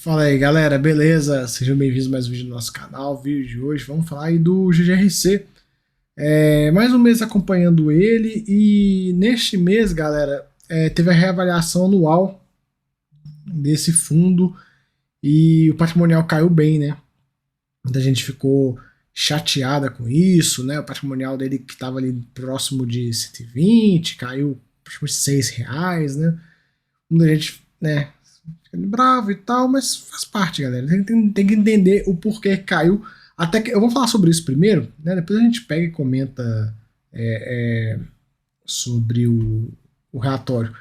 Fala aí, galera, beleza? Sejam bem-vindos a mais um vídeo do nosso canal. O vídeo de hoje vamos falar aí do GGRC. Mais um mês acompanhando ele e neste mês, galera, teve a reavaliação anual desse fundo e o patrimonial caiu bem, né? Muita gente ficou chateada com isso, né? O patrimonial dele que estava ali próximo de 120, caiu praticamente R$ 6, né? Muita gente, né, ficando bravo e tal, mas faz parte, galera. Tem que entender o porquê que caiu. Até que eu vou falar sobre isso primeiro, né? Depois a gente pega e comenta sobre o relatório.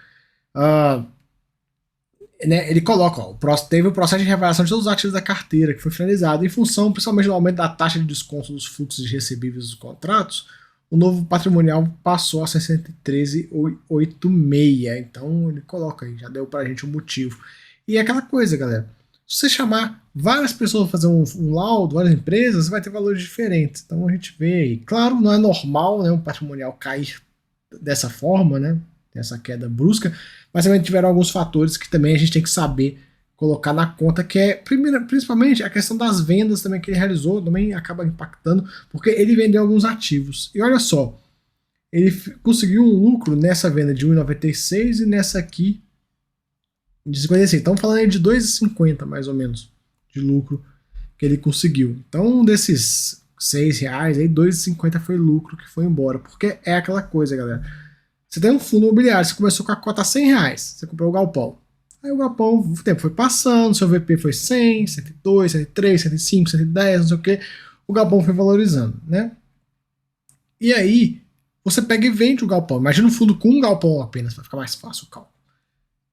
Uh, né, ele coloca, ó, teve o processo de reavaliação de todos os ativos da carteira, que foi finalizado em função principalmente do aumento da taxa de desconto dos fluxos de recebíveis dos contratos. O novo patrimonial passou a 63,86. Então ele coloca aí, já deu pra gente um motivo. E é aquela coisa, galera. Se você chamar várias pessoas para fazer um laudo, várias empresas, vai ter valores diferentes. Então a gente vê aí. Claro, não é normal, né, um patrimonial cair dessa forma, né? Essa queda brusca, mas também tiveram alguns fatores que também a gente tem que saber colocar na conta, que é, principalmente, a questão das vendas também que ele realizou, também acaba impactando, porque ele vendeu alguns ativos. E olha só, ele conseguiu um lucro nessa venda de 1,96 e nessa aqui de 56. Estamos falando aí de 2,50 mais ou menos de lucro que ele conseguiu. Então, desses R$6, aí 2,50 foi lucro que foi embora, porque é aquela coisa, galera. Você tem um fundo imobiliário, você começou com a cota R$100, você comprou o galpão. Aí o galpão, o tempo foi passando, seu VP foi 100, 102, 103, 105, 110, não sei o que. O galpão foi valorizando, né? E aí, você pega e vende o galpão. Imagina um fundo com um galpão apenas, para ficar mais fácil o cálculo.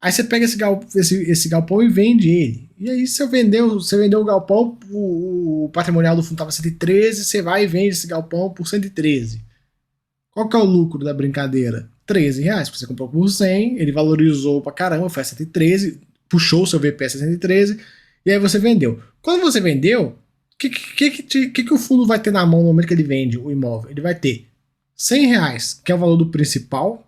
Aí você pega esse galpão e vende ele. E aí você vendeu o galpão, o patrimonial do fundo estava 113, você vai e vende esse galpão por 113. Qual que é o lucro da brincadeira? R$13. Você comprou por 100, ele valorizou pra caramba, foi a 113, puxou o seu VP a 113, e aí você vendeu. Quando você vendeu, o que o fundo vai ter na mão no momento que ele vende o imóvel? Ele vai ter R$100, que é o valor do principal,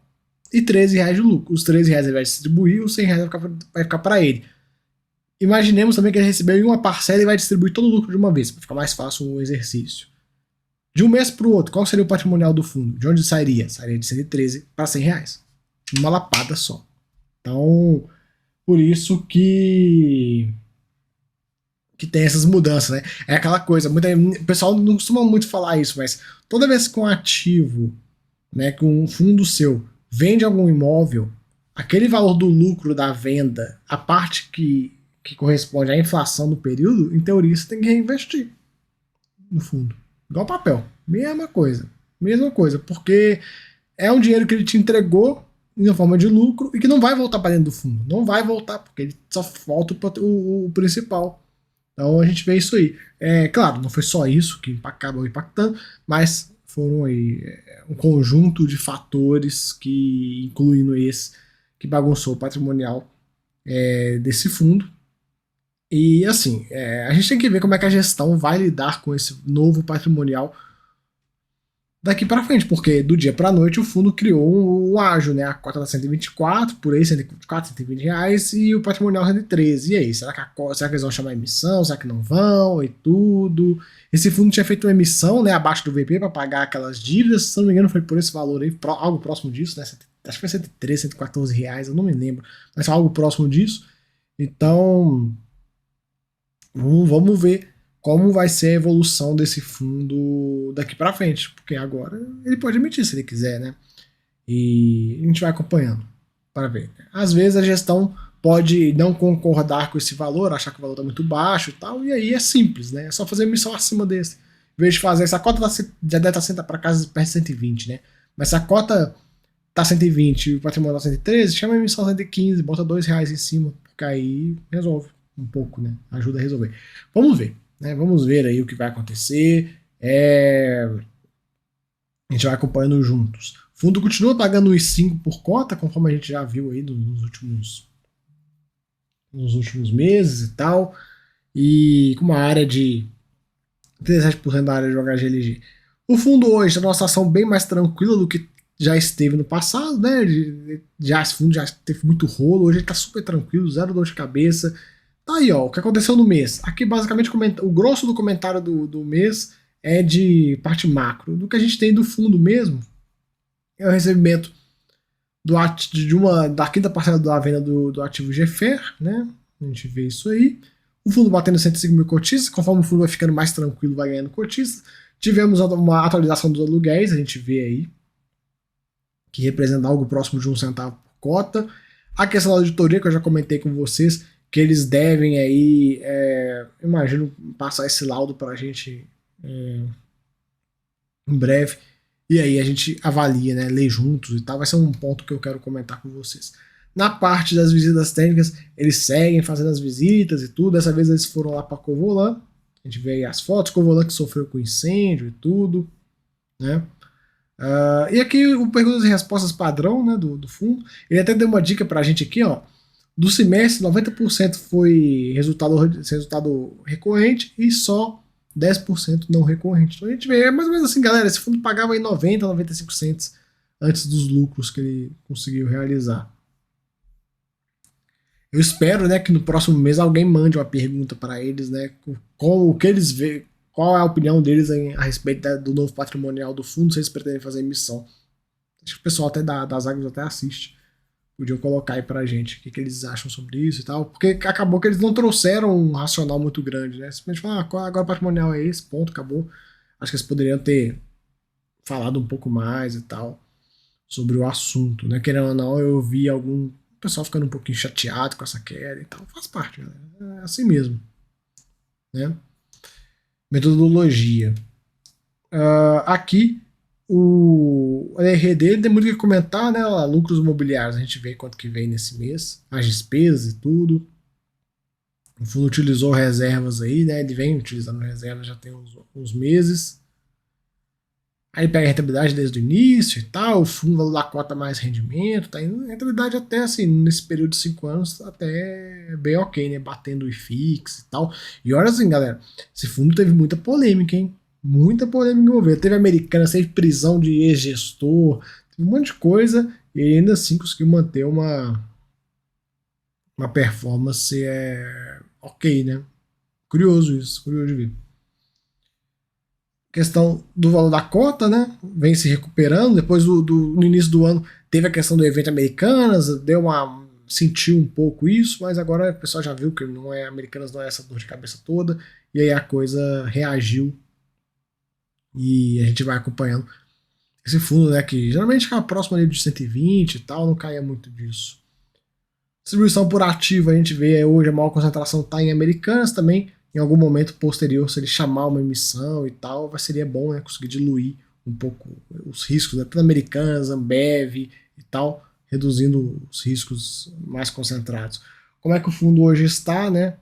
e R$13 de lucro. Os R$13 ele vai distribuir, os R$100 vai ficar para ele. Imaginemos também que ele recebeu em uma parcela e vai distribuir todo o lucro de uma vez, para ficar mais fácil o exercício. De um mês para o outro, qual seria o patrimonial do fundo? De onde sairia? Sairia de 113 para R$100. Uma lapada só. Então, por isso que tem essas mudanças, né? É aquela coisa, o pessoal não costuma muito falar isso, mas toda vez que um ativo, né, que um fundo seu vende algum imóvel, aquele valor do lucro da venda, a parte que corresponde à inflação do período, em teoria você tem que reinvestir no fundo. Igual papel, mesma coisa, porque é um dinheiro que ele te entregou em forma de lucro e que não vai voltar para dentro do fundo, não vai voltar, porque ele só falta o principal. Então a gente vê isso aí. Claro, não foi só isso que acabou impactando, mas foram aí um conjunto de fatores que, incluindo esse, que bagunçou o patrimonial desse fundo. E assim, a gente tem que ver como é que a gestão vai lidar com esse novo patrimonial daqui para frente, porque do dia para a noite o fundo criou um ágio, né? A cota da 124, por aí 124, R$120 e o patrimonial 113. E aí, será que eles vão chamar emissão? Será que não vão? E tudo. Esse fundo tinha feito uma emissão, né, abaixo do VP para pagar aquelas dívidas, se não me engano foi por esse valor aí, algo próximo disso, né? Acho que foi 113, R$114, eu não me lembro, mas foi algo próximo disso. Então, vamos ver como vai ser a evolução desse fundo daqui para frente, porque agora ele pode emitir se ele quiser, né? E a gente vai acompanhando para ver. Às vezes a gestão pode não concordar com esse valor, achar que o valor está muito baixo e tal, e aí é simples, né? É só fazer emissão acima desse. Em vez de fazer essa cota, já deve estar para casa perto de 120, né? Mas se a cota tá 120 e o patrimônio tá 113, chama a emissão 115, bota R$2 em cima, porque aí resolve um pouco, né? Ajuda a resolver. Vamos ver, né? Vamos ver aí o que vai acontecer. A gente vai acompanhando juntos. O fundo continua pagando os 5 por cota, conforme a gente já viu aí nos últimos meses e tal. E com uma área de 37% da área de HGLG. O fundo hoje está numa situação bem mais tranquila do que já esteve no passado, né? Esse fundo já teve muito rolo, hoje ele está super tranquilo, zero dor de cabeça. Tá aí, ó, o que aconteceu no mês. Aqui, basicamente, o grosso do comentário do mês é de parte macro. Do que a gente tem do fundo mesmo, é o recebimento da quinta parcela da venda do ativo GFER, né? A gente vê isso aí. O fundo batendo 105 mil cotistas, conforme o fundo vai ficando mais tranquilo, vai ganhando cotistas. Tivemos uma atualização dos aluguéis, a gente vê aí, que representa algo próximo de 1 centavo por cota. A questão da auditoria, que eu já comentei com vocês, que eles devem aí, imagino, passar esse laudo para a gente em breve. E aí a gente avalia, né, lê juntos e tal. Vai ser um ponto que eu quero comentar com vocês. Na parte das visitas técnicas, eles seguem fazendo as visitas e tudo. Dessa vez eles foram lá para Covolan. A gente vê aí as fotos. Covolan que sofreu com incêndio e tudo, né? E aqui o perguntas e respostas padrão, né, do fundo. Ele até deu uma dica para a gente aqui, ó. Do semestre, 90% foi resultado recorrente e só 10% não recorrente. Então a gente vê, é mais ou menos assim, galera, esse fundo pagava aí 90, 95 centos antes dos lucros que ele conseguiu realizar. Eu espero, né, que no próximo mês alguém mande uma pergunta para eles, né, o que eles vê, qual é a opinião deles a respeito do novo patrimonial do fundo, se eles pretendem fazer emissão. Acho que o pessoal até das águas até assiste. Podiam colocar aí pra gente o que eles acham sobre isso e tal, porque acabou que eles não trouxeram um racional muito grande, né? Simplesmente falaram, agora o patrimonial é esse, ponto, acabou. Acho que eles poderiam ter falado um pouco mais e tal sobre o assunto, né? Querendo ou não, eu vi algum pessoal ficando um pouquinho chateado com essa queda e tal. Faz parte, né? É assim mesmo, né? Metodologia. Aqui o RD tem muito o que comentar, né? Lucros imobiliários, a gente vê quanto que vem nesse mês, as despesas e tudo. O fundo utilizou reservas aí, né? Ele vem utilizando reservas já tem uns meses. Aí pega a rentabilidade desde o início e tal, o fundo valor da cota mais rendimento, tá indo rentabilidade até assim, nesse período de 5 anos, até bem ok, né? Batendo o IFIX e tal. E olha assim, galera, esse fundo teve muita polêmica, hein? Muita polêmica envolvida. Teve americana, teve prisão de ex-gestor, teve um monte de coisa, e ele ainda assim conseguiu manter uma performance ok, né? Curioso isso, curioso de ver. Questão do valor da cota, né? Vem se recuperando. Depois no início do ano teve a questão do evento Americanas, sentiu um pouco isso, mas agora o pessoal já viu que não é Americanas, não é essa dor de cabeça toda, e aí a coisa reagiu e a gente vai acompanhando esse fundo, né? Que geralmente ficava próximo ali de 120 e tal, não caía muito disso. Distribuição por ativo, a gente vê hoje a maior concentração está em Americanas também. Em algum momento posterior, se ele chamar uma emissão e tal, seria bom, né, conseguir diluir um pouco os riscos, né, tanto Americanas, Ambev e tal, reduzindo os riscos mais concentrados. Como é que o fundo hoje está, né?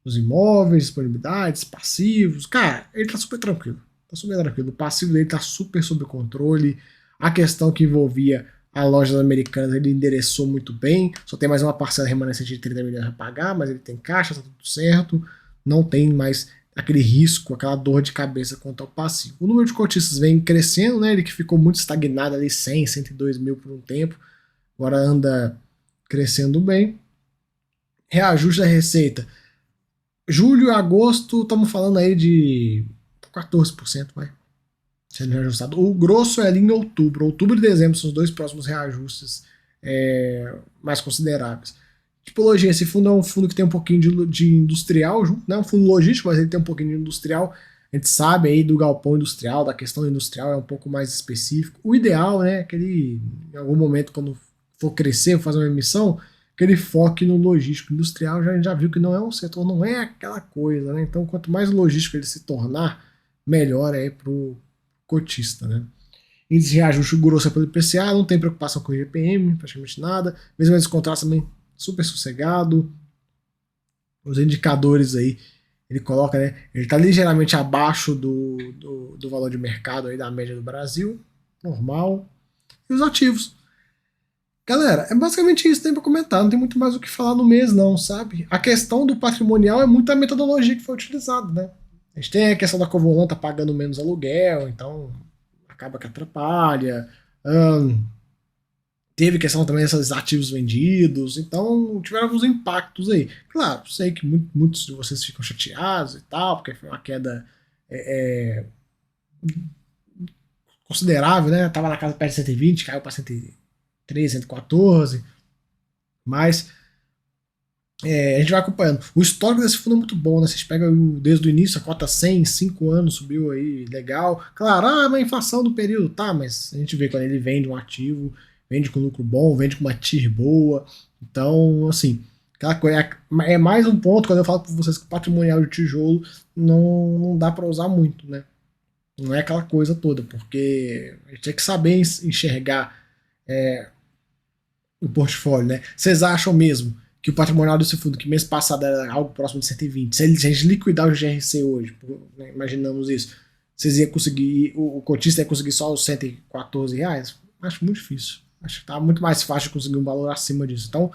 Os imóveis, disponibilidades, passivos, cara, ele tá super tranquilo. Tá super tranquilo. O passivo dele tá super sob controle. A questão que envolvia a loja Americanas, ele endereçou muito bem. Só tem mais uma parcela remanescente de 30 milhões a pagar, mas ele tem caixa, tá tudo certo. Não tem mais aquele risco, aquela dor de cabeça quanto ao passivo. O número de cotistas vem crescendo, né? Ele que ficou muito estagnado ali, 100, 102 mil por um tempo. Agora anda crescendo bem. Reajuste da receita. Julho e agosto, estamos falando aí de 14%, vai. Sendo reajustado. O grosso é ali em outubro. Outubro e dezembro são os dois próximos reajustes mais consideráveis. Tipologia, esse fundo é um fundo que tem um pouquinho de industrial junto, não é um fundo logístico, mas ele tem um pouquinho de industrial. A gente sabe aí do galpão industrial, da questão industrial é um pouco mais específico. O ideal, né, é que ele, em algum momento, quando for crescer, fazer uma emissão, que ele foque no logístico industrial. Já, a gente já viu que não é um setor, não é aquela coisa, né? Então, quanto mais logístico ele se tornar, melhor é para o cotista, né? Índice de reajuste grosso é pelo IPCA, não tem preocupação com o IGPM, praticamente nada. Mesmo esse contrato também super sossegado. Os indicadores aí, ele coloca, né? Ele está ligeiramente abaixo do valor de mercado aí da média do Brasil, normal. E os ativos. Galera, é basicamente isso que tem para comentar, não tem muito mais o que falar no mês não, sabe? A questão do patrimonial é muito a metodologia que foi utilizada, né? A gente tem a questão da Covolan tá pagando menos aluguel, então acaba que atrapalha. Teve questão também desses ativos vendidos, então tiveram alguns impactos aí. Claro, sei que muitos de vocês ficam chateados e tal, porque foi uma queda é, considerável, né? Tava na casa perto de 120, caiu para 113, 114, mas a gente vai acompanhando. O histórico desse fundo é muito bom, né? Vocês pegam desde o início, a cota 100, 5 anos subiu aí, legal. Claro, mas a inflação do período, tá, mas a gente vê quando ele vende um ativo, vende com lucro bom, vende com uma TIR boa. Então, assim, aquela coisa, é mais um ponto quando eu falo para vocês que o patrimonial de tijolo não dá para usar muito, né? Não é aquela coisa toda, porque a gente tem que saber enxergar o portfólio, né? Vocês acham mesmo que o patrimonial desse fundo, que mês passado era algo próximo de 120, se a gente liquidar o GRC hoje, né, imaginamos isso, vocês iam conseguir, o cotista ia conseguir só os R$ 114? Acho muito difícil. Acho que tá muito mais fácil de conseguir um valor acima disso. Então,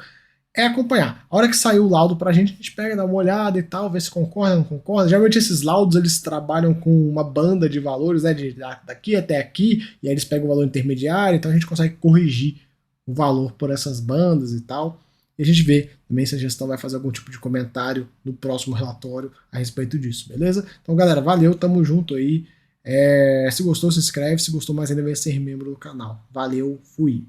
é acompanhar. A hora que sair o laudo pra gente, a gente pega, dá uma olhada e tal, vê se concorda, não concorda. Geralmente esses laudos, eles trabalham com uma banda de valores, né, daqui até aqui, e aí eles pegam o valor intermediário, então a gente consegue corrigir o valor por essas bandas e tal. E a gente vê também se a gestão vai fazer algum tipo de comentário no próximo relatório a respeito disso, beleza? Então, galera, valeu, tamo junto aí. Se gostou, se inscreve. Se gostou mais ainda, vai ser membro do canal. Valeu, fui!